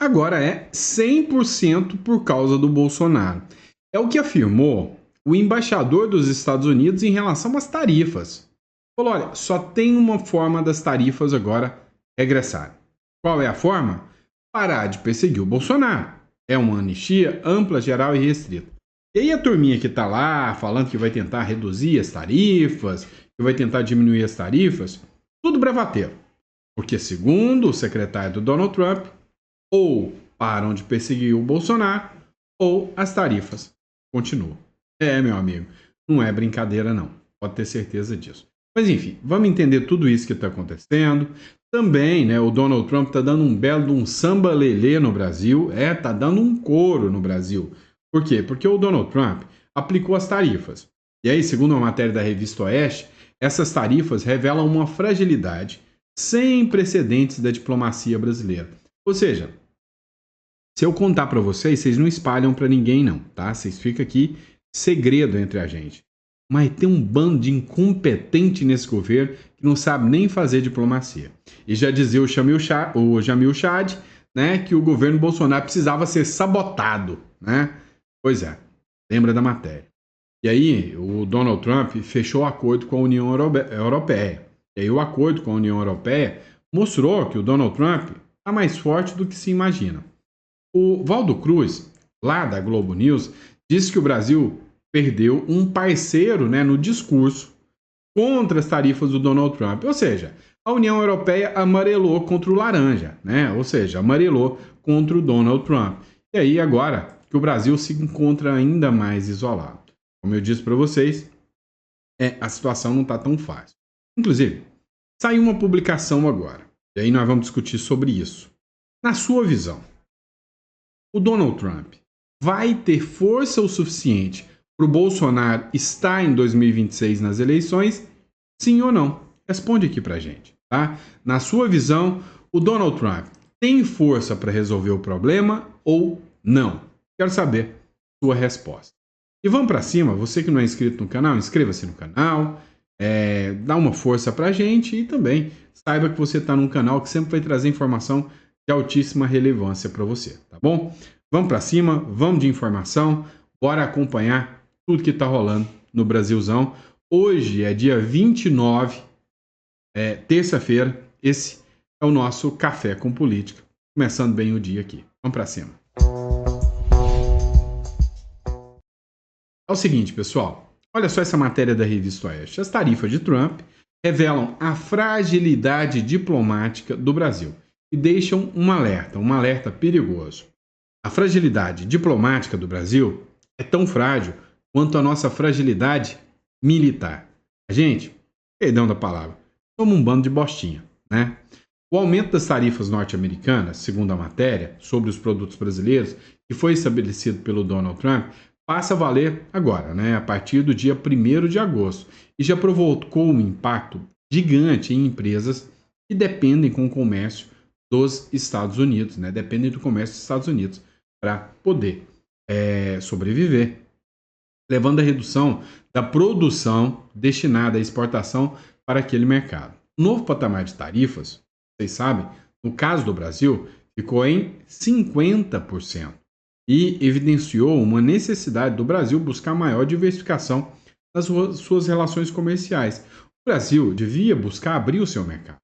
agora é 100% por causa do Bolsonaro. É o que afirmou o embaixador dos Estados Unidos em relação às tarifas. Falou, olha, só tem uma forma das tarifas agora regressarem. Qual é a forma? Parar de perseguir o Bolsonaro. É uma anistia ampla, geral e restrita. E aí a turminha que está lá falando que vai tentar reduzir as tarifas, que vai tentar diminuir as tarifas, tudo bravateiro. Porque segundo o secretário do Donald Trump, ou param de perseguir o Bolsonaro, ou as tarifas continuam. Meu amigo, não é brincadeira não. Pode ter certeza disso. Mas enfim, vamos entender tudo isso que está acontecendo. Também, né, o Donald Trump está dando um belo de um samba-lelê no Brasil. Tá dando um coro no Brasil. Por quê? Porque o Donald Trump aplicou as tarifas. E aí, segundo uma matéria da revista Oeste, essas tarifas revelam uma fragilidade sem precedentes da diplomacia brasileira. Ou seja, se eu contar para vocês, vocês não espalham para ninguém não, tá? Vocês ficam aqui segredo entre a gente. Mas tem um bando de incompetente nesse governo que não sabe nem fazer diplomacia. E já dizia o Jamil Chad, né, que o governo Bolsonaro precisava ser sabotado, né? Pois é, lembra da matéria. E aí o Donald Trump fechou acordo com a União Europeia. E aí o acordo com a União Europeia mostrou que o Donald Trump está mais forte do que se imagina. O Valdo Cruz, lá da Globo News, disse que o Brasil perdeu um parceiro, né, no discurso contra as tarifas do Donald Trump. Ou seja, a União Europeia amarelou contra o laranja, né? Ou seja, amarelou contra o Donald Trump. E aí agora que o Brasil se encontra ainda mais isolado. Como eu disse para vocês, a situação não está tão fácil. Inclusive, saiu uma publicação agora. E aí nós vamos discutir sobre isso. Na sua visão, o Donald Trump vai ter força o suficiente para o Bolsonaro estar em 2026 nas eleições? Sim ou não? Responde aqui para a gente, tá? Na sua visão, o Donald Trump tem força para resolver o problema ou não? Quero saber sua resposta. E vamos para cima, você que não é inscrito no canal, inscreva-se no canal, dá uma força para a gente e também saiba que você está num canal que sempre vai trazer informação de altíssima relevância para você, tá bom? Vamos para cima, vamos de informação, bora acompanhar tudo que está rolando no Brasilzão. Hoje é dia 29, terça-feira, esse é o nosso Café com Política, começando bem o dia aqui. Vamos para cima. É o seguinte, pessoal, olha só essa matéria da revista Oeste. As tarifas de Trump revelam a fragilidade diplomática do Brasil e deixam um alerta perigoso. A fragilidade diplomática do Brasil é tão frágil quanto a nossa fragilidade militar. A gente, perdão da palavra, somos um bando de bostinha, né? O aumento das tarifas norte-americanas, segundo a matéria, sobre os produtos brasileiros, que foi estabelecido pelo Donald Trump, passa a valer agora, né, a partir do dia 1º de agosto, e já provocou um impacto gigante em empresas que dependem com o comércio dos Estados Unidos, né, dependem do comércio dos Estados Unidos para poder sobreviver, levando à redução da produção destinada à exportação para aquele mercado. O novo patamar de tarifas, vocês sabem, no caso do Brasil, ficou em 50%. E evidenciou uma necessidade do Brasil buscar maior diversificação nas suas relações comerciais. O Brasil devia buscar abrir o seu mercado,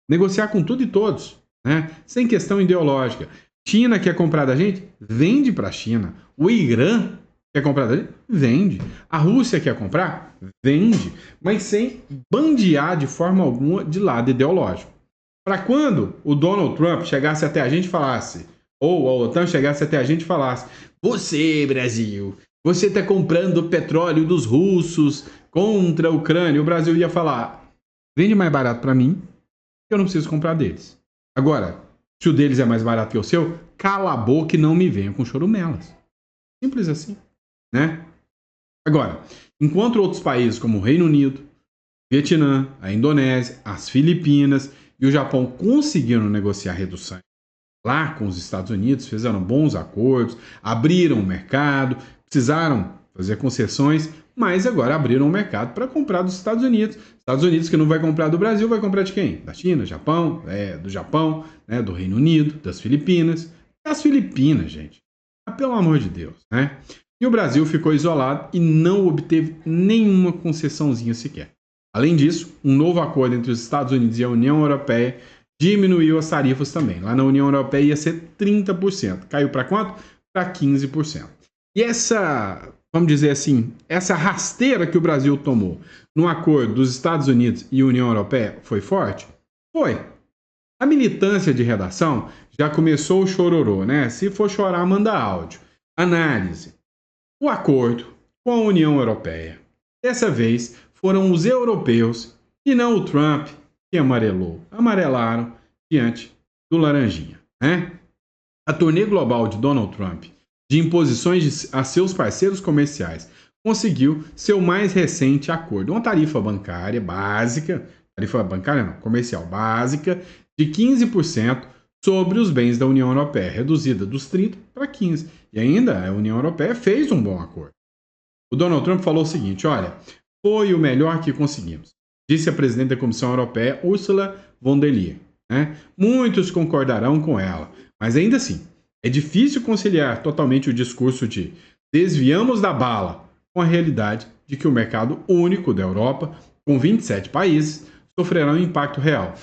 negociar com tudo e todos, né? Sem questão ideológica. China quer comprar da gente? Vende para a China. O Irã quer comprar da gente? Vende. A Rússia quer comprar? Vende. Mas sem bandear de forma alguma de lado ideológico. Para quando o Donald Trump chegasse até a gente e falasse, ou a OTAN chegasse até a gente e falasse, você, Brasil, você está comprando o petróleo dos russos contra a Ucrânia, o Brasil ia falar, vende mais barato para mim, eu não preciso comprar deles. Agora, se o deles é mais barato que o seu, cala a boca e não me venha com chorumelas. Simples assim, né? Agora, enquanto outros países como o Reino Unido, Vietnã, a Indonésia, as Filipinas e o Japão conseguiram negociar reduções lá com os Estados Unidos, fizeram bons acordos, abriram o mercado, precisaram fazer concessões, mas agora abriram o mercado para comprar dos Estados Unidos. Estados Unidos que não vai comprar do Brasil, vai comprar de quem? Da China, Japão, do Japão, né, do Reino Unido, das Filipinas. é as Filipinas, gente. Pelo amor de Deus, né? E o Brasil ficou isolado e não obteve nenhuma concessãozinha sequer. Além disso, um novo acordo entre os Estados Unidos e a União Europeia diminuiu as tarifas também. Lá na União Europeia ia ser 30%. Caiu para quanto? Para 15%. E essa, vamos dizer assim, essa rasteira que o Brasil tomou no acordo dos Estados Unidos e União Europeia foi forte? Foi. A militância de redação já começou o chororô, né? Se for chorar, manda áudio. Análise. O acordo com a União Europeia. Dessa vez foram os europeus e não o Trump que amarelaram diante do Laranjinha, né? A turnê global de Donald Trump de imposições a seus parceiros comerciais conseguiu seu mais recente acordo, uma tarifa bancária básica, comercial básica, de 15% sobre os bens da União Europeia, reduzida dos 30% para 15%. E ainda a União Europeia fez um bom acordo. O Donald Trump falou o seguinte, olha, foi o melhor que conseguimos, disse a presidente da Comissão Europeia, Ursula von der Leyen. Né? Muitos concordarão com ela, mas ainda assim, é difícil conciliar totalmente o discurso de desviamos da bala com a realidade de que o mercado único da Europa, com 27 países, sofrerá um impacto real.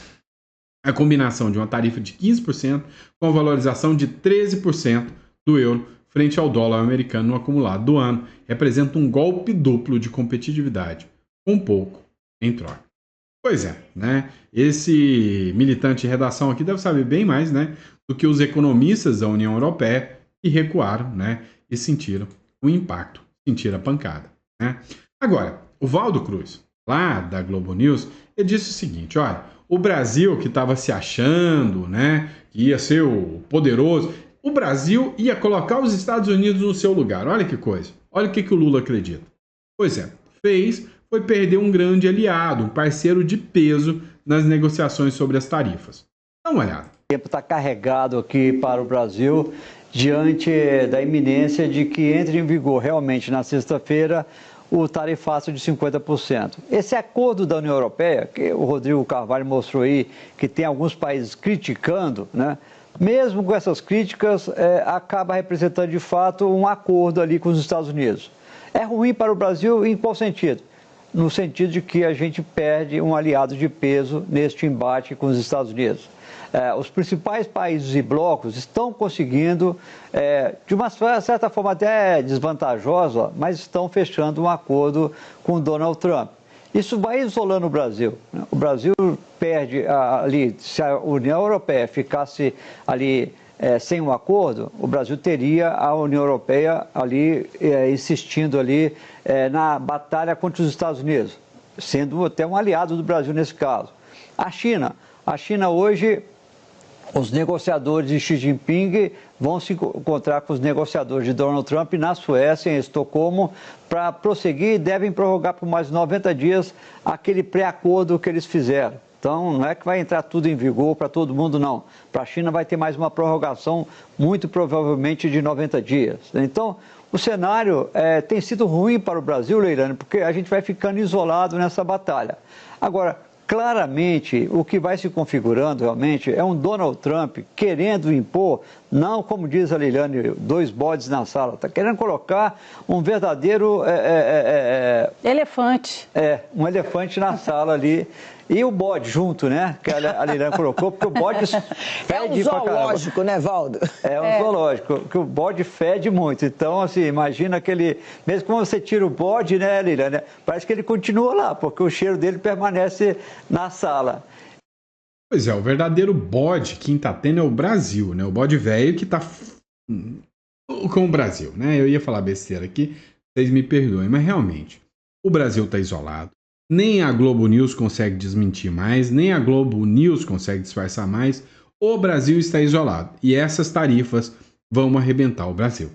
A combinação de uma tarifa de 15% com a valorização de 13% do euro frente ao dólar americano no acumulado do ano representa um golpe duplo de competitividade, com pouco em troca. Pois é, né? Esse militante de redação aqui deve saber bem mais, né, do que os economistas da União Europeia que recuaram, né, e sentiram o impacto, sentiram a pancada, né? Agora, o Valdo Cruz, lá da Globo News, ele disse o seguinte, olha, o Brasil que estava se achando, né, que ia ser o poderoso, o Brasil ia colocar os Estados Unidos no seu lugar. Olha que coisa. Olha o que o Lula acredita. Pois é, foi perder um grande aliado, um parceiro de peso nas negociações sobre as tarifas. Dá uma olhada. O tempo está carregado aqui para o Brasil diante da iminência de que entre em vigor realmente na sexta-feira o tarifaço de 50%. Esse acordo da União Europeia, que o Rodrigo Carvalho mostrou aí, que tem alguns países criticando, né? Mesmo com essas críticas, acaba representando de fato um acordo ali com os Estados Unidos. É ruim para o Brasil em qual sentido? No sentido de que a gente perde um aliado de peso neste embate com os Estados Unidos. Os principais países e blocos estão conseguindo, de uma certa forma até desvantajosa, mas estão fechando um acordo com Donald Trump. Isso vai isolando o Brasil. O Brasil perde ali, se a União Europeia ficasse ali sem um acordo, o Brasil teria a União Europeia ali insistindo ali na batalha contra os Estados Unidos, sendo até um aliado do Brasil nesse caso. A China hoje, os negociadores de Xi Jinping vão se encontrar com os negociadores de Donald Trump na Suécia, em Estocolmo, para prosseguir e devem prorrogar por mais 90 dias aquele pré-acordo que eles fizeram. Então, não é que vai entrar tudo em vigor para todo mundo, não. Para a China vai ter mais uma prorrogação, muito provavelmente de 90 dias. Então, o cenário tem sido ruim para o Brasil, Leilane, porque a gente vai ficando isolado nessa batalha. Agora, claramente, o que vai se configurando realmente é um Donald Trump querendo impor, não como diz a Leilane, dois bodes na sala, está querendo colocar um verdadeiro... elefante. Um elefante na sala ali. E o bode junto, né? Que a Leilane colocou, porque o bode fede pra caramba. É um zoológico, né, Valdo? É um zoológico, que o bode fede muito. Então, assim, imagina aquele... Mesmo quando você tira o bode, né, Leilane? Parece que ele continua lá, porque o cheiro dele permanece na sala. Pois é, o verdadeiro bode quem tá tendo é o Brasil, né? O bode velho que tá com o Brasil, né? Eu ia falar besteira aqui, vocês me perdoem, mas realmente, o Brasil tá isolado. Nem a Globo News consegue desmentir mais, nem a Globo News consegue disfarçar mais. O Brasil está isolado e essas tarifas vão arrebentar o Brasil.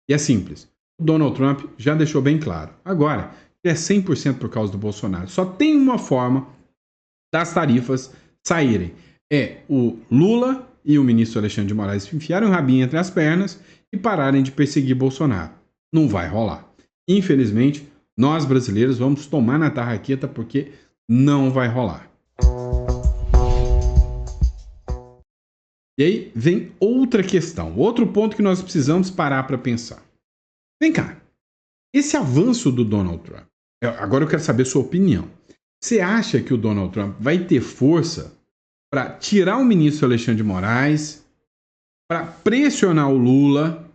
E é simples. O Donald Trump já deixou bem claro. Agora, é 100% por causa do Bolsonaro. Só tem uma forma das tarifas saírem. É o Lula e o ministro Alexandre de Moraes enfiarem o rabinho entre as pernas e pararem de perseguir Bolsonaro. Não vai rolar. Infelizmente, nós brasileiros vamos tomar na tarraqueta porque não vai rolar. E aí vem outra questão, outro ponto que nós precisamos parar para pensar. Vem cá, esse avanço do Donald Trump, agora eu quero saber sua opinião. Você acha que o Donald Trump vai ter força para tirar o ministro Alexandre de Moraes, para pressionar o Lula,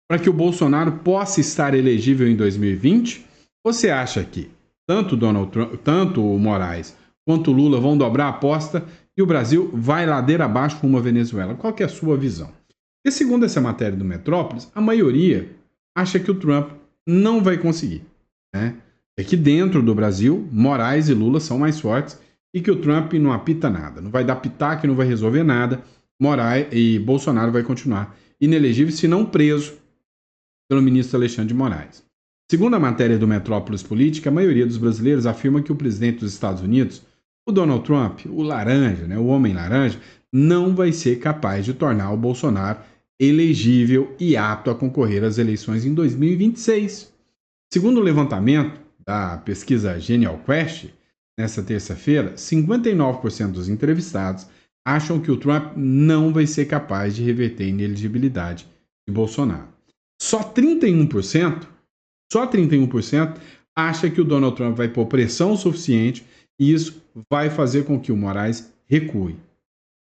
para que o Bolsonaro possa estar elegível em 2020? Ou você acha que tanto Donald Trump, tanto o Moraes quanto o Lula vão dobrar a aposta e o Brasil vai ladeira abaixo rumo à Venezuela? Qual que é a sua visão? Porque segundo essa matéria do Metrópolis, a maioria acha que o Trump não vai conseguir, né? É que dentro do Brasil, Moraes e Lula são mais fortes e que o Trump não apita nada, não vai dar pitaco, não vai resolver nada. Moraes e Bolsonaro vai continuar inelegível, se não preso pelo ministro Alexandre de Moraes. Segundo a matéria do Metrópolis Política, a maioria dos brasileiros afirma que o presidente dos Estados Unidos, o Donald Trump, o laranja, né, o homem laranja, não vai ser capaz de tornar o Bolsonaro elegível e apto a concorrer às eleições em 2026. Segundo o levantamento da pesquisa Genial Quest, nesta terça-feira, 59% dos entrevistados acham que o Trump não vai ser capaz de reverter a inelegibilidade de Bolsonaro. Só 31% acha que o Donald Trump vai pôr pressão suficiente e isso vai fazer com que o Moraes recue.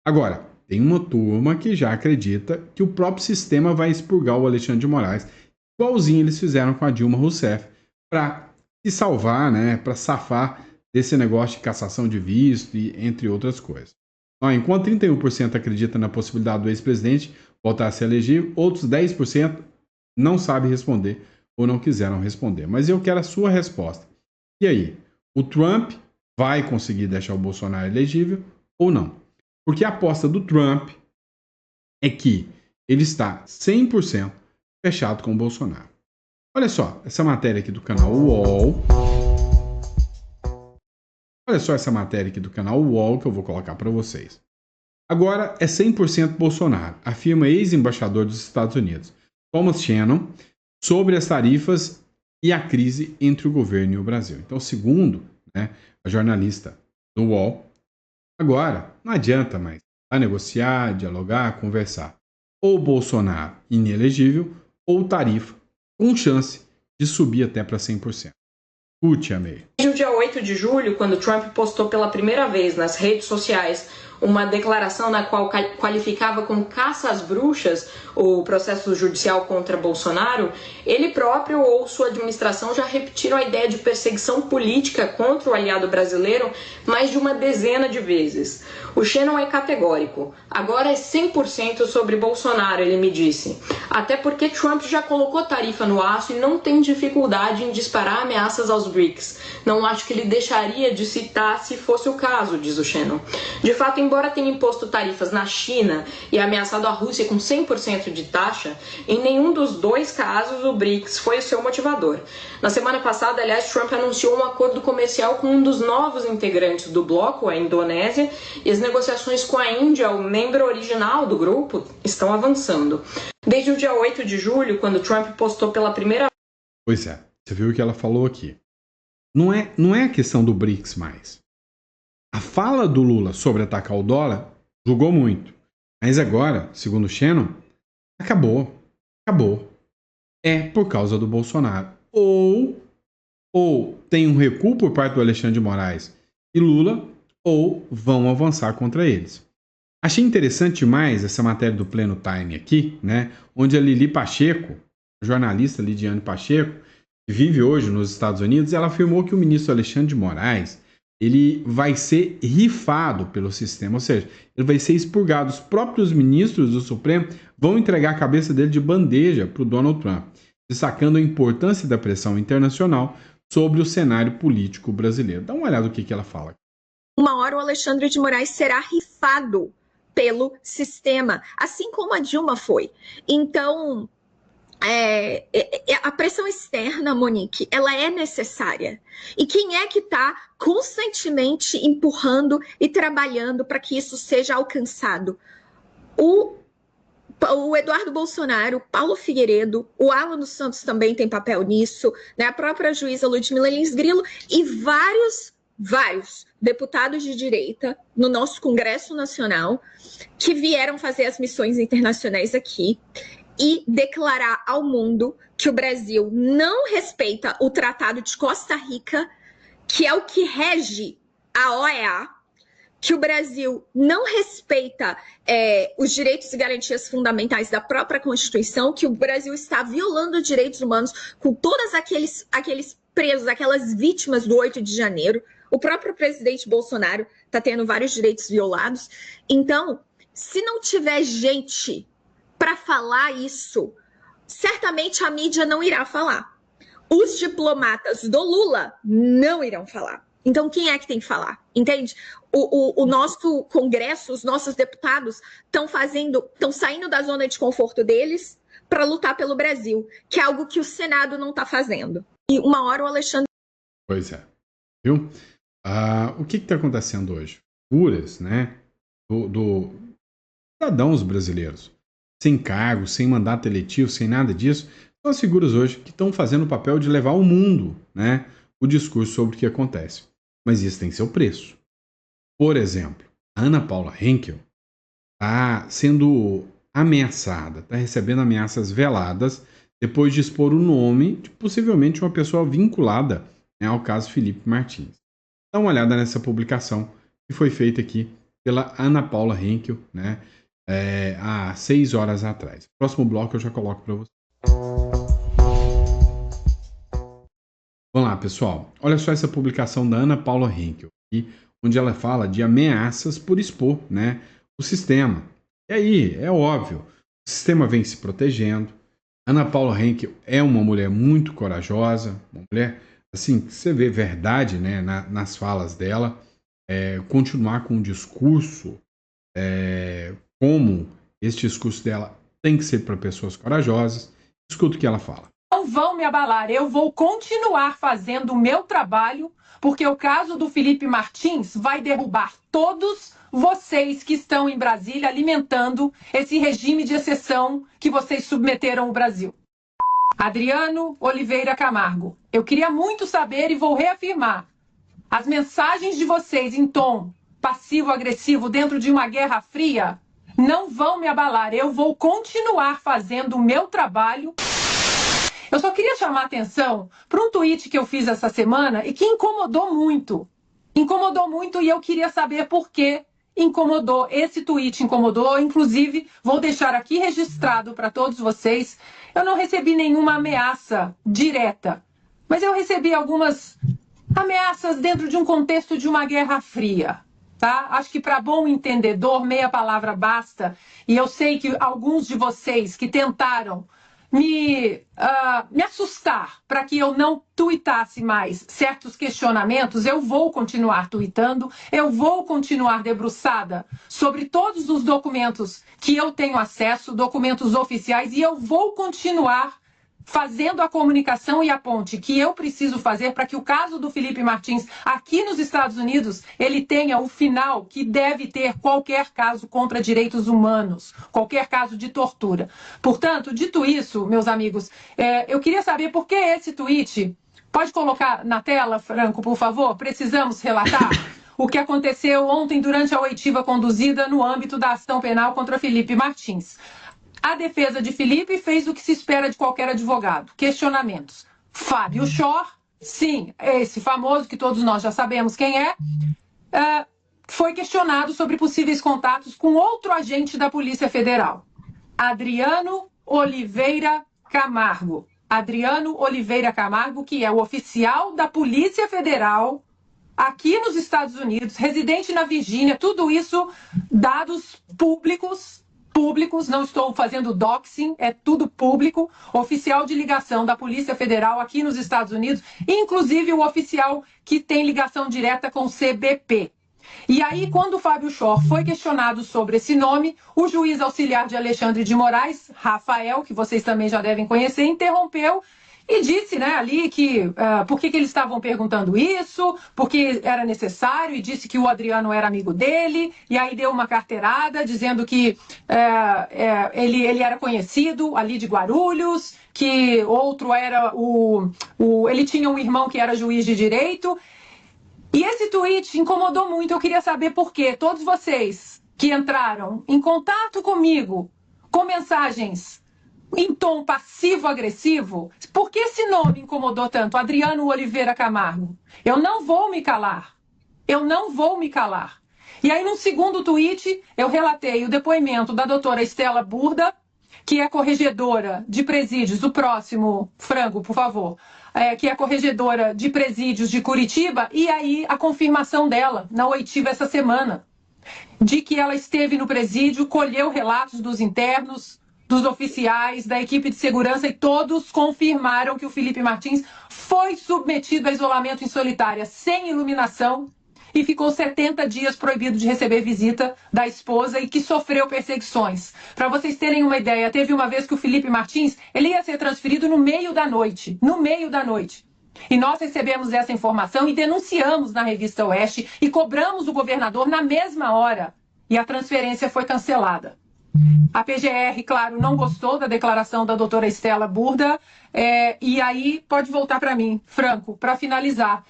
Agora, tem uma turma que já acredita que o próprio sistema vai expurgar o Alexandre de Moraes, igualzinho eles fizeram com a Dilma Rousseff, para se salvar, né, para safar desse negócio de cassação de visto e entre outras coisas. Enquanto 31% acredita na possibilidade do ex-presidente voltar a se eleger, outros 10% não sabem responder ou não quiseram responder. Mas eu quero a sua resposta. E aí, o Trump vai conseguir deixar o Bolsonaro elegível ou não? Porque a aposta do Trump é que ele está 100% fechado com o Bolsonaro. Olha só, essa matéria aqui do canal UOL. Olha só essa matéria aqui do canal UOL que eu vou colocar para vocês. Agora é 100% Bolsonaro, afirma ex-embaixador dos Estados Unidos, Thomas Shannon, sobre as tarifas e a crise entre o governo e o Brasil. Então, segundo, né, a jornalista do UOL, agora não adianta mais negociar, dialogar, conversar. Ou Bolsonaro inelegível, ou tarifa com chance de subir até para 100%. Escute, Amei. Desde o dia 8 de julho, quando Trump postou pela primeira vez nas redes sociais uma declaração na qual qualificava como caça às bruxas o processo judicial contra Bolsonaro, ele próprio ou sua administração já repetiram a ideia de perseguição política contra o aliado brasileiro mais de uma dezena de vezes. O Shannon é categórico. Agora é 100% sobre Bolsonaro, ele me disse. Até porque Trump já colocou tarifa no aço e não tem dificuldade em disparar ameaças aos BRICS. Não acho que ele deixaria de citar se fosse o caso, diz o Shannon. De fato, embora tenha imposto tarifas na China e ameaçado a Rússia com 100% de taxa, em nenhum dos dois casos o BRICS foi o seu motivador. Na semana passada, aliás, Trump anunciou um acordo comercial com um dos novos integrantes do bloco, a Indonésia, e as negociações com a Índia, o membro original do grupo, estão avançando. Desde o dia 8 de julho, quando Trump postou pela primeira vez... Pois é, você viu o que ela falou aqui. Não é a questão do BRICS mais. A fala do Lula sobre atacar o dólar julgou muito. Mas agora, segundo o Shannon, acabou. É por causa do Bolsonaro. Ou tem um recuo por parte do Alexandre de Moraes e Lula, ou vão avançar contra eles. Achei interessante demais essa matéria do Pleno Time aqui, né? Onde a Lili Pacheco, a jornalista Lidiane Pacheco, que vive hoje nos Estados Unidos, ela afirmou que o ministro Alexandre de Moraes ele vai ser rifado pelo sistema, ou seja, ele vai ser expurgado. Os próprios ministros do Supremo vão entregar a cabeça dele de bandeja para o Donald Trump, destacando a importância da pressão internacional sobre o cenário político brasileiro. Dá uma olhada no que ela fala. Uma hora o Alexandre de Moraes será rifado pelo sistema, assim como a Dilma foi. Então, a pressão externa, Monique, ela é necessária. E quem é que está constantemente empurrando e trabalhando para que isso seja alcançado? O Eduardo Bolsonaro, o Paulo Figueiredo, o Alan dos Santos também tem papel nisso, né? A própria juíza Ludmila Lins Grilo e vários vários deputados de direita no nosso Congresso Nacional que vieram fazer as missões internacionais aqui e declarar ao mundo que o Brasil não respeita o Tratado de Costa Rica, que é o que rege a OEA, que o Brasil não respeita os direitos e garantias fundamentais da própria Constituição, que o Brasil está violando direitos humanos com todos aqueles presos, aquelas vítimas do 8 de janeiro. O próprio presidente Bolsonaro está tendo vários direitos violados. Então, se não tiver gente para falar isso, certamente a mídia não irá falar. Os diplomatas do Lula não irão falar. Então, quem é que tem que falar? Entende? O nosso Congresso, os nossos deputados estão saindo da zona de conforto deles para lutar pelo Brasil, que é algo que o Senado não está fazendo. E uma hora o Alexandre... Pois é. Viu? O que está acontecendo hoje? Figuras, né, do cidadãos brasileiros, sem cargo, sem mandato eletivo, sem nada disso, são as figuras hoje que estão fazendo o papel de levar ao mundo, né, o discurso sobre o que acontece. Mas isso tem seu preço. Por exemplo, a Ana Paula Henkel está sendo ameaçada, está recebendo ameaças veladas depois de expor o nome de possivelmente uma pessoa vinculada, né, ao caso Felipe Martins. Dá uma olhada nessa publicação que foi feita aqui pela Ana Paula Henkel, né, há 6 horas atrás. Próximo bloco eu já coloco para você. Vamos lá, pessoal. Olha só essa publicação da Ana Paula Henkel, aqui, onde ela fala de ameaças por expor, né, o sistema. E aí, é óbvio, o sistema vem se protegendo. Ana Paula Henkel é uma mulher muito corajosa, uma mulher, assim, que você vê verdade, né, nas falas dela, continuar com um discurso como esse discurso dela tem que ser para pessoas corajosas. Escuta o que ela fala. Não vão me abalar, eu vou continuar fazendo o meu trabalho, porque o caso do Felipe Martins vai derrubar todos vocês que estão em Brasília alimentando esse regime de exceção que vocês submeteram o Brasil. Adriano Oliveira Camargo, eu queria muito saber e vou reafirmar, as mensagens de vocês em tom passivo-agressivo dentro de uma guerra fria não vão me abalar, eu vou continuar fazendo o meu trabalho. Eu só queria chamar a atenção para um tweet que eu fiz essa semana e que incomodou muito. Incomodou muito e eu queria saber por que incomodou. Esse tweet incomodou, inclusive vou deixar aqui registrado para todos vocês. Eu não recebi nenhuma ameaça direta, mas eu recebi algumas ameaças dentro de um contexto de uma guerra fria. Tá? Acho que para bom entendedor, meia palavra basta. E eu sei que alguns de vocês que tentaram me assustar para que eu não tuitasse mais certos questionamentos, eu vou continuar tuitando, eu vou continuar debruçada sobre todos os documentos que eu tenho acesso, documentos oficiais, e eu vou continuar fazendo a comunicação e a ponte que eu preciso fazer para que o caso do Felipe Martins aqui nos Estados Unidos, ele tenha o final que deve ter qualquer caso contra direitos humanos, qualquer caso de tortura. Portanto, dito isso, meus amigos, eu queria saber por que esse tweet, pode colocar na tela, Franco, por favor? Precisamos relatar o que aconteceu ontem durante a oitiva conduzida no âmbito da ação penal contra Felipe Martins. A defesa de Felipe fez o que se espera de qualquer advogado. Questionamentos. Fábio Shor, sim, esse famoso que todos nós já sabemos quem foi questionado sobre possíveis contatos com outro agente da Polícia Federal. Adriano Oliveira Camargo. Adriano Oliveira Camargo, que é o oficial da Polícia Federal aqui nos Estados Unidos, residente na Virgínia, tudo isso dados públicos, não estou fazendo doxing, é tudo público, oficial de ligação da Polícia Federal aqui nos Estados Unidos, inclusive o oficial que tem ligação direta com o CBP. E aí, quando o Fábio Shor foi questionado sobre esse nome, o juiz auxiliar de Alexandre de Moraes, Rafael, que vocês também já devem conhecer, interrompeu e disse, né, ali que por que eles estavam perguntando isso, porque era necessário, e disse que o Adriano era amigo dele, e aí deu uma carteirada dizendo que ele era conhecido ali de Guarulhos, que outro era ele tinha um irmão que era juiz de direito. E esse tweet incomodou muito, eu queria saber por quê. Todos vocês que entraram em contato comigo com mensagens em tom passivo-agressivo, por que esse nome incomodou tanto? Adriano Oliveira Camargo. Eu não vou me calar. Eu não vou me calar. E aí, num segundo tweet, eu relatei o depoimento da doutora Estela Burda, que é corregedora de presídios, o próximo, Frango, por favor, que é corregedora de presídios de Curitiba, e aí a confirmação dela na oitiva essa semana, de que ela esteve no presídio, colheu relatos dos internos, dos oficiais, da equipe de segurança, e todos confirmaram que o Felipe Martins foi submetido a isolamento em solitária, sem iluminação, e ficou 70 dias proibido de receber visita da esposa e que sofreu perseguições. Para vocês terem uma ideia, teve uma vez que o Felipe Martins ele ia ser transferido no meio da noite. E nós recebemos essa informação e denunciamos na revista Oeste e cobramos o governador na mesma hora. E a transferência foi cancelada. A PGR, claro, não gostou da declaração da doutora Estela Burda. E aí, pode voltar para mim, Franco, para finalizar.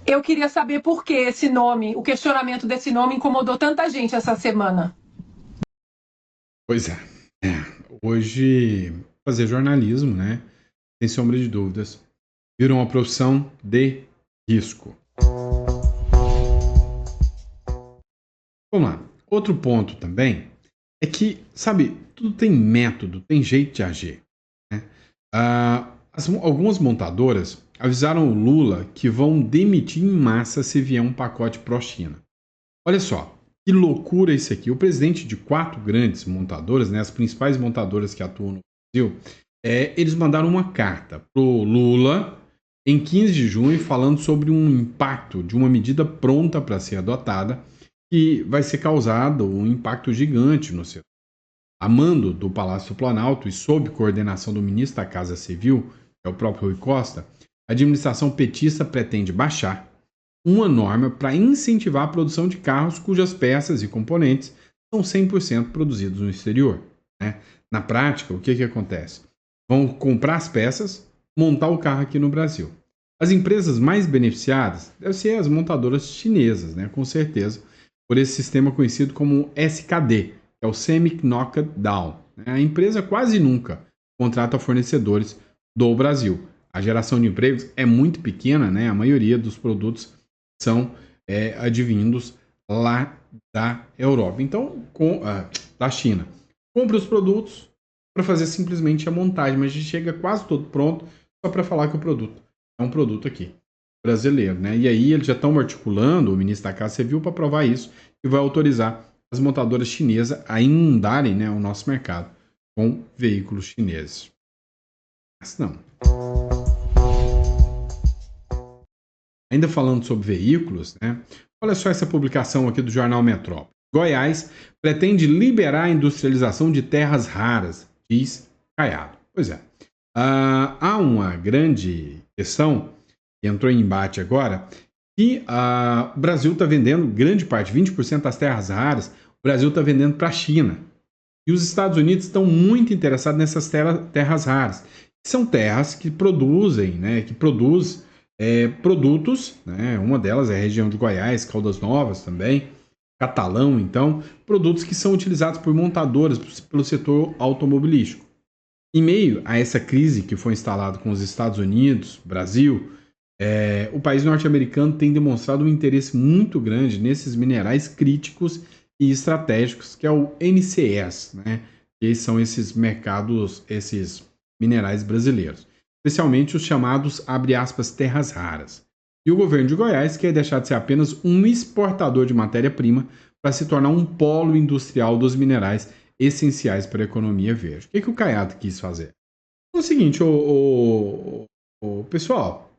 Eu queria saber por que esse nome, o questionamento desse nome incomodou tanta gente essa semana. Pois é. Hoje, fazer jornalismo, né? Sem sombra de dúvidas, virou uma profissão de risco. Vamos lá. Outro ponto também é que, sabe, tudo tem método, tem jeito de agir, né? Algumas montadoras avisaram o Lula que vão demitir em massa se vier um pacote pró-China. Olha só, que loucura isso aqui. O presidente de 4 grandes montadoras, né, as principais montadoras que atuam no Brasil, eles mandaram uma carta para o Lula em 15 de junho falando sobre um impacto de uma medida pronta para ser adotada que vai ser causado um impacto gigante no setor. A mando do Palácio do Planalto e sob coordenação do ministro da Casa Civil, que é o próprio Rui Costa, a administração petista pretende baixar uma norma para incentivar a produção de carros cujas peças e componentes são 100% produzidos no exterior, né? Na prática, o que acontece? Vão comprar as peças, montar o carro aqui no Brasil. As empresas mais beneficiadas devem ser as montadoras chinesas, né? Com certeza, por esse sistema conhecido como SKD, que é o Semi-Knocked Down. A empresa quase nunca contrata fornecedores do Brasil. A geração de empregos é muito pequena, né? A maioria dos produtos são advindos lá da Europa. Então, da China. Compra os produtos para fazer simplesmente a montagem, mas chega quase todo pronto só para falar que o produto é um produto aqui brasileiro, né? E aí eles já estão articulando, o ministro da Casa Civil, para provar isso e vai autorizar as montadoras chinesas a inundarem, né, o nosso mercado com veículos chineses. Mas não. Ainda falando sobre veículos, né? Olha só essa publicação aqui do jornal Metrópole. Goiás pretende liberar a industrialização de terras raras, diz Caiado. Pois é. Há uma grande questão que entrou em embate agora, que o Brasil está vendendo grande parte, 20% das terras raras, o Brasil está vendendo para a China. E os Estados Unidos estão muito interessados nessas terras raras. São terras que produzem, né, produtos, né? Uma delas é a região de Goiás, Caldas Novas também, Catalão, então, produtos que são utilizados por montadoras, pelo setor automobilístico. Em meio a essa crise que foi instalada com os Estados Unidos, Brasil, o país norte-americano tem demonstrado um interesse muito grande nesses minerais críticos e estratégicos, que é o NCS, né? Que são esses mercados, esses minerais brasileiros. Especialmente os chamados, abre aspas, terras raras. E o governo de Goiás quer deixar de ser apenas um exportador de matéria-prima para se tornar um polo industrial dos minerais essenciais para a economia verde. O que o Caiado quis fazer? É o seguinte, pessoal,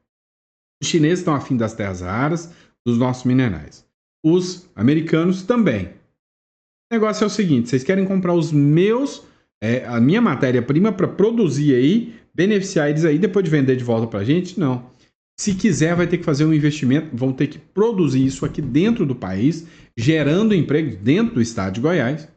os chineses estão afim das terras raras, dos nossos minerais. Os americanos também. O negócio é o seguinte, vocês querem comprar a minha matéria-prima para produzir aí, beneficiar eles aí, depois de vender de volta para a gente? Não. Se quiser, vai ter que fazer um investimento, vão ter que produzir isso aqui dentro do país, gerando empregos dentro do estado de Goiás.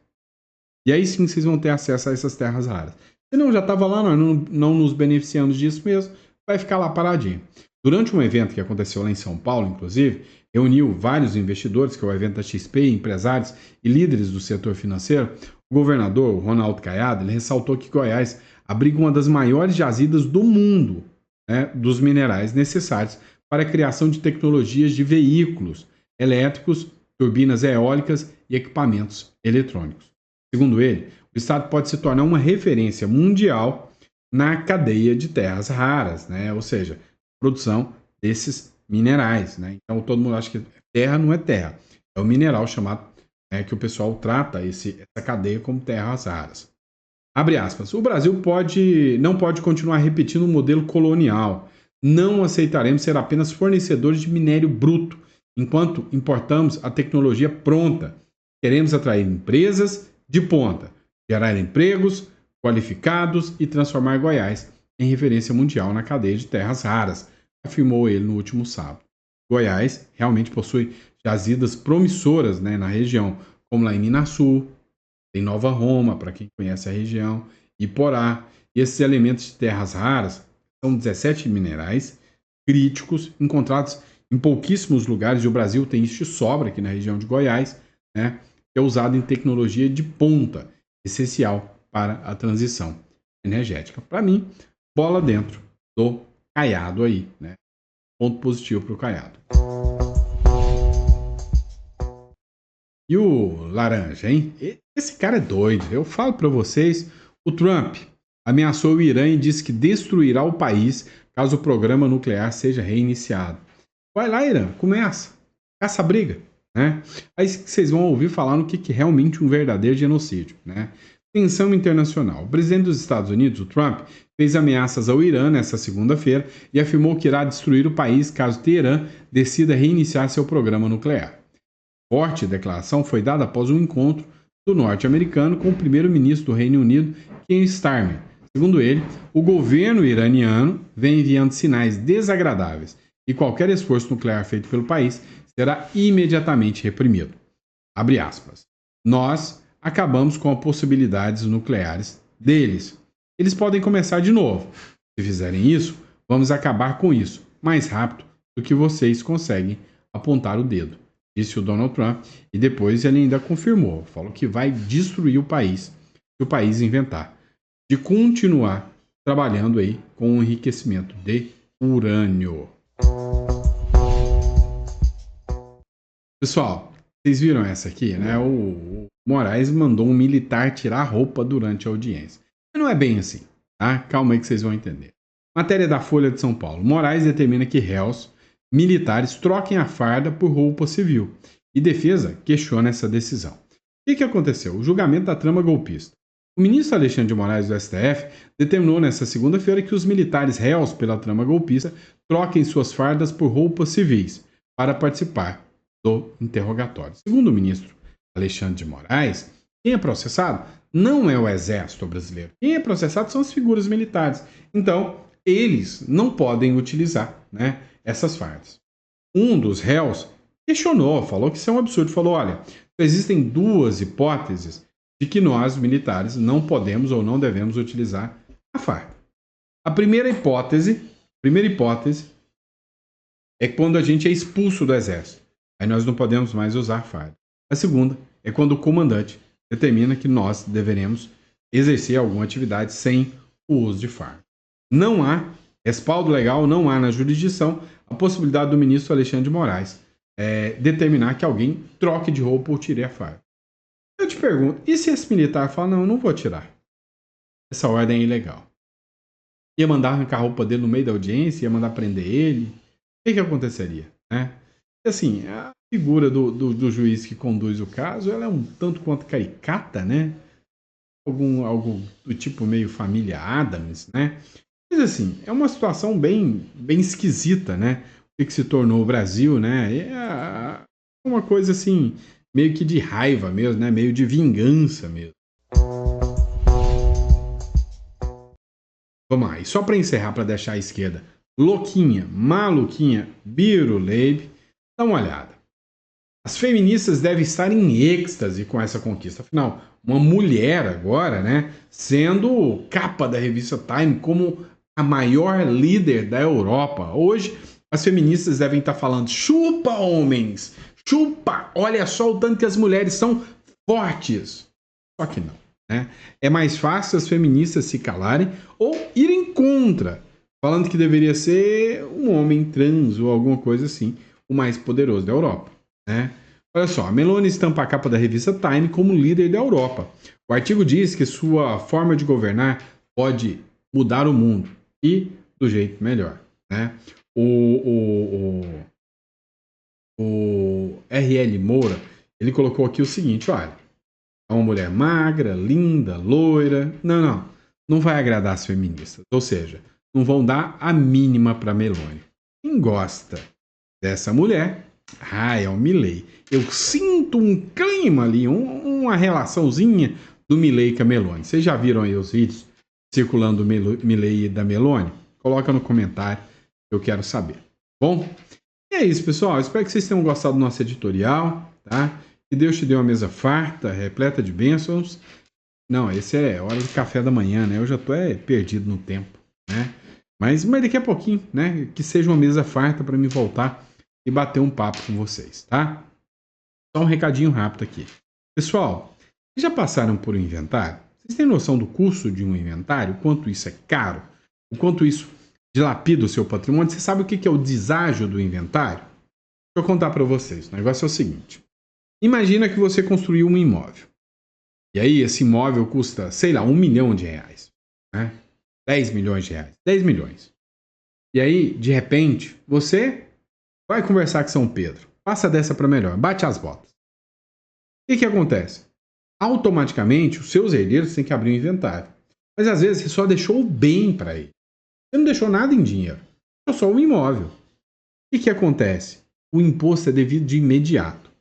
E aí sim vocês vão ter acesso a essas terras raras. Se não, já estava lá, nós não nos beneficiamos disso mesmo, vai ficar lá paradinho. Durante um evento que aconteceu lá em São Paulo, inclusive, reuniu vários investidores, que é o evento da XP, empresários e líderes do setor financeiro. O governador, Ronaldo Caiado, ele ressaltou que Goiás abriga uma das maiores jazidas do mundo, né, dos minerais necessários para a criação de tecnologias de veículos elétricos, turbinas eólicas e equipamentos eletrônicos. Segundo ele, o estado pode se tornar uma referência mundial na cadeia de terras raras, né? Ou seja, produção desses minerais, né? Então todo mundo acha que terra não é terra, é o mineral chamado, né, que o pessoal trata essa cadeia como terras raras. Abre aspas. O Brasil não pode continuar repetindo o modelo colonial. Não aceitaremos ser apenas fornecedores de minério bruto, enquanto importamos a tecnologia pronta. Queremos atrair empresas de ponta, gerar empregos qualificados e transformar Goiás em referência mundial na cadeia de terras raras, afirmou ele no último sábado. Goiás realmente possui jazidas promissoras, né, na região, como lá em Minasul, tem Nova Roma, para quem conhece a região, Iporá. E esses elementos de terras raras são 17 minerais críticos encontrados em pouquíssimos lugares, e o Brasil tem isso de sobra aqui na região de Goiás, né, que é usado em tecnologia de ponta, essencial para a transição energética. Para mim, bola dentro do Caiado aí, né? Ponto positivo para o Caiado. E o laranja, hein? Esse cara é doido. Eu falo para vocês, o Trump ameaçou o Irã e disse que destruirá o país caso o programa nuclear seja reiniciado. Vai lá, Irã, começa. Caça a briga, né? Aí vocês vão ouvir falar no que é realmente um verdadeiro genocídio, né? Tensão internacional. O presidente dos Estados Unidos, o Trump, fez ameaças ao Irã nesta segunda-feira e afirmou que irá destruir o país caso Teherã decida reiniciar seu programa nuclear. Forte declaração foi dada após um encontro do norte-americano com o primeiro-ministro do Reino Unido, Keir Starmer. Segundo ele, o governo iraniano vem enviando sinais desagradáveis e qualquer esforço nuclear feito pelo país será imediatamente reprimido. Abre aspas. Nós acabamos com as possibilidades nucleares deles. Eles podem começar de novo. Se fizerem isso, vamos acabar com isso mais rápido do que vocês conseguem apontar o dedo, disse o Donald Trump, e depois ele ainda confirmou, falou que vai destruir o país, se o país inventar, de continuar trabalhando aí com o enriquecimento de urânio. Pessoal, vocês viram essa aqui, né? O Moraes mandou um militar tirar a roupa durante a audiência. Mas não é bem assim, tá? Calma aí que vocês vão entender. Matéria da Folha de São Paulo. Moraes determina que réus militares troquem a farda por roupa civil. E defesa questiona essa decisão. O que aconteceu? O julgamento da trama golpista. O ministro Alexandre de Moraes do STF determinou nesta segunda-feira que os militares réus pela trama golpista troquem suas fardas por roupas civis para participar do interrogatório. Segundo o ministro Alexandre de Moraes, quem é processado não é o exército brasileiro. Quem é processado são as figuras militares. Então, eles não podem utilizar, né, essas fardas. Um dos réus questionou, falou que isso é um absurdo. Falou, olha, existem duas hipóteses de que nós, militares, não podemos ou não devemos utilizar a farda. A primeira hipótese é quando a gente é expulso do exército. Aí nós não podemos mais usar farda. A segunda é quando o comandante determina que nós deveremos exercer alguma atividade sem o uso de farda. Não há respaldo legal, não há na jurisdição a possibilidade do ministro Alexandre de Moraes determinar que alguém troque de roupa ou tire a farda. Eu te pergunto, e se esse militar fala, não, eu não vou tirar? Essa ordem é ilegal. Ia mandar arrancar a roupa dele no meio da audiência, ia mandar prender ele. O que aconteceria, né? Assim, a figura do juiz que conduz o caso, ela é um tanto quanto caricata, né? Algo do tipo meio família Addams, né? Mas assim, é uma situação bem esquisita, né? O que se tornou o Brasil, né? É uma coisa assim, meio que de raiva mesmo, né? Meio de vingança mesmo. Vamos lá, e só para encerrar, para deixar a esquerda louquinha, maluquinha, biruleibe, dá uma olhada. As feministas devem estar em êxtase com essa conquista. Afinal, uma mulher agora, né, sendo capa da revista Time como a maior líder da Europa. Hoje, as feministas devem estar falando: chupa, homens! Chupa! Olha só o tanto que as mulheres são fortes. Só que não, né? É mais fácil as feministas se calarem ou irem contra, falando que deveria ser um homem trans ou alguma coisa assim, o mais poderoso da Europa, né? Olha só, a Meloni estampa a capa da revista Time como líder da Europa. O artigo diz que sua forma de governar pode mudar o mundo e do jeito melhor, né? O R.L. Moura, ele colocou aqui o seguinte: olha, é uma mulher magra, linda, loira. Não vai agradar as feministas. Ou seja, não vão dar a mínima para Meloni. Quem gosta dessa mulher, é o Milei. Eu sinto um clima ali, uma relaçãozinha do Milei com a Meloni. Vocês já viram aí os vídeos circulando do Milei e da Meloni? Coloca no comentário, eu quero saber. Bom, é isso, pessoal. Espero que vocês tenham gostado do nosso editorial, tá? Que Deus te dê uma mesa farta, repleta de bênçãos. Não, esse é hora do café da manhã, né? Eu já tô perdido no tempo, né? Mas daqui a pouquinho, né? Que seja uma mesa farta para me voltar e bater um papo com vocês, tá? Só um recadinho rápido aqui. Pessoal, vocês já passaram por um inventário? Vocês têm noção do custo de um inventário? O quanto isso é caro? O quanto isso dilapida o seu patrimônio? Você sabe o que é o deságio do inventário? Deixa eu contar para vocês. O negócio é o seguinte. Imagina que você construiu um imóvel. E aí esse imóvel custa, sei lá, R$1 milhão, né? 10 milhões de reais. 10 milhões. E aí, de repente, você vai conversar com São Pedro. Passa dessa para melhor. Bate as botas. O que acontece? Automaticamente, os seus herdeiros têm que abrir um inventário. Mas às vezes você só deixou o bem para ele. Você não deixou nada em dinheiro. Deixou só um imóvel. O que acontece? O imposto é devido de imediato.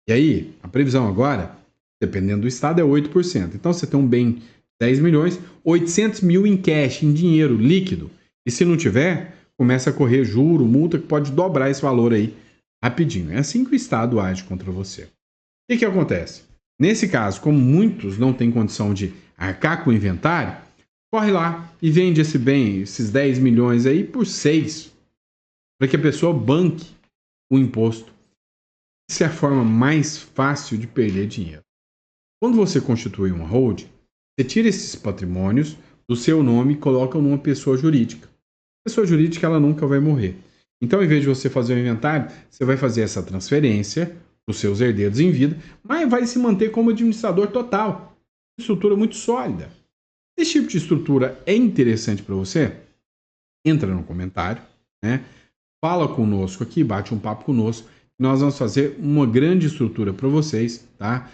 E aí, a previsão agora, dependendo do estado, é 8%. Então você tem um bem de 10 milhões, 800 mil em cash, em dinheiro líquido. E se não tiver, começa a correr juro, multa, que pode dobrar esse valor aí rapidinho. É assim que o estado age contra você. O que acontece? Nesse caso, como muitos não têm condição de arcar com o inventário, corre lá e vende esse bem, esses 10 milhões aí, por 6, para que a pessoa banque o imposto. Essa é a forma mais fácil de perder dinheiro. Quando você constitui uma holding, você tira esses patrimônios do seu nome e coloca numa pessoa jurídica. A pessoa jurídica, ela nunca vai morrer. Então, em vez de você fazer o inventário, você vai fazer essa transferência para os seus herdeiros em vida, mas vai se manter como administrador total. Uma estrutura muito sólida. Se esse tipo de estrutura é interessante para você, entra no comentário, né? Fala conosco aqui, bate um papo conosco. Nós vamos fazer uma grande estrutura para vocês, tá?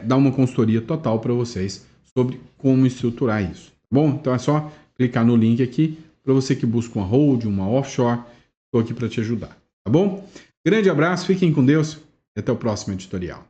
Dar uma consultoria total para vocês sobre como estruturar isso. Tá bom? Então é só clicar no link aqui para você que busca uma holding, uma offshore. Estou aqui para te ajudar, tá bom? Grande abraço, fiquem com Deus e até o próximo editorial.